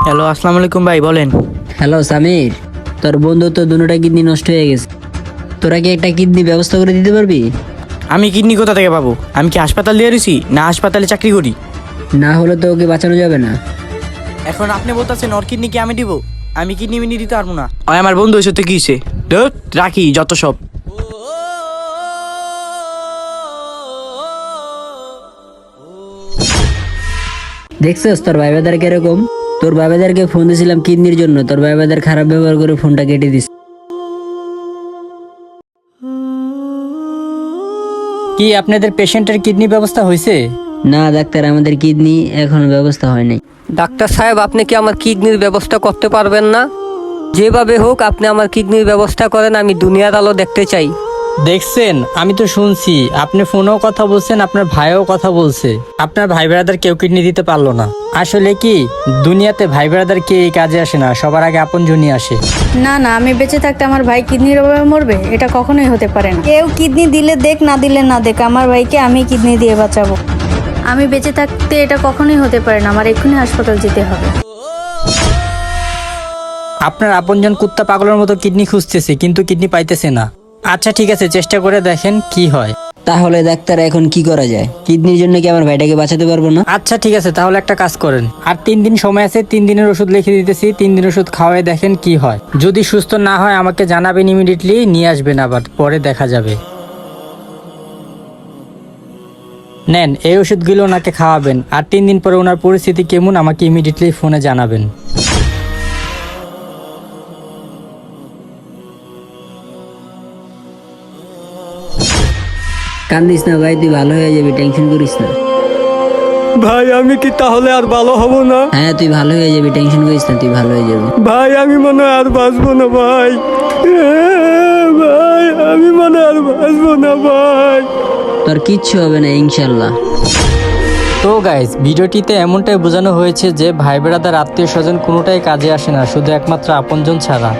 Hello, আসসালামু আলাইকুম ভাই, বলেন। হ্যালো সামির, তোর বন্ধু তো দুটোটা কিডনি নষ্ট হয়ে গেছে। তোরা কি একটা কিডনি ব্যবস্থা করে দিতে পারবি? আমি কিডনি কোথা থেকে পাবো? আমি কি হাসপাতাল দিয়ে রয়েছি না হাসপাতালে চাকরি করি? না হলে তো ওকে বাঁচানো যাবে না। এখন আপনি বলতেছেন ওর কিডনি কি আমি দিব? আমি কিডনি মিনি দিতে পারবো না। ওই আমার বন্ধু এসে তো কি হইছে? ধুৎ, রাখি যত সব। দেখছিস তোর ভাই বাদার কিরকম? তোর ভাই বাদারকে ফোন দিয়েছিলাম কিডনির জন্য, তোর ভাই বাদার খারাপ ব্যবহার করে ফোনটা কেটে দিস। কি আপনাদের পেশেন্টের কিডনি ব্যবস্থা হয়েছে? না ডাক্তার, আমাদের কিডনি এখনো ব্যবস্থা হয়নি। ডাক্তার সাহেব, আপনি কি আমার কিডনির ব্যবস্থা করতে পারবেন না? যেভাবে হোক আপনি আমার কিডনির ব্যবস্থা করেন, আমি দুনিয়ার আলো দেখতে চাই। দেখছেন, আমি তো শুনছি আপনি ফোনেও কথা বলছেন, আপনার ভাইও কথা বলছে। আপনার ভাই ব্রাদার কেউ কিডনি দিতে পারলো না। আসলে কি দুনিয়াতে ভাই ব্রাদার কে এই কাজে আসে না, সবার আগে আপনজনই আসে। না না, আমি বেঁচে থাকতে আমার ভাই কিডনির অভাবে মরবে, এটা কখনোই হতে পারে না। কেউ কিডনি দিলে দেখ, না দিলে না দেখ, আমার ভাইকে আমি কিডনি দিয়ে বাঁচাবো। আমি বেঁচে থাকতে এটা কখনোই হতে পারে না, আমার এক্ষুনি হাসপাতাল যেতে হবে। আপনার আপনজন কুত্তা পাগলের মতো কিডনি খুঁজতেছে, কিন্তু কিডনি পাইতেছে না। আচ্ছা ঠিক আছে, চেষ্টা করে দেখেন কি হয়। তাহলে ডাক্তার এখন কি করা যায়? কিডনির জন্য কি আমার ভাইটাকে বাঁচাতে পারবো না? আচ্ছা ঠিক আছে, তাহলে একটা কাজ করেন। আর 3 দিন সময় আছে, 3 দিনের ওষুধ লিখে দিতেছি। 3 দিন ওষুধ খাওয়াই দেখেন কি হয়। যদি সুস্থ না হয় আমাকে জানাবেন, ইমিডিয়েটলি নিয়ে আসবেন, আবার পরে দেখা যাবে। নেন, এই ওষুধগুলো ওনাকে খাওয়াবেন। আর 3 দিন পরে ওনার পরিস্থিতি কেমন আমাকে ইমিডিয়েটলি ফোনে জানাবেন। কান্দিস না ভাই, তুই ভালো হয়ে যাবি, টেনশন করিস না। ভাই আমি কি তাহলে আর ভালো হব না? হ্যাঁ তুই ভালো হয়ে যাবি, টেনশন করিস না, তুই ভালো হয়ে যাবি। ভাই আমি মনে হয় আর বাঁচবো না ভাই। ভাই আমি মনে হয় আর বাঁচবো না ভাই। তোর কিচ্ছু হবে না ইনশাল্লাহ। তো গাইস, ভিডিওটিতে এমনটাই বোঝানো হয়েছে যে ভাই ব্রাদার আত্মীয় স্বজন কোনোটাই কাজে আসে না, শুধু একমাত্র আপনজন ছাড়া।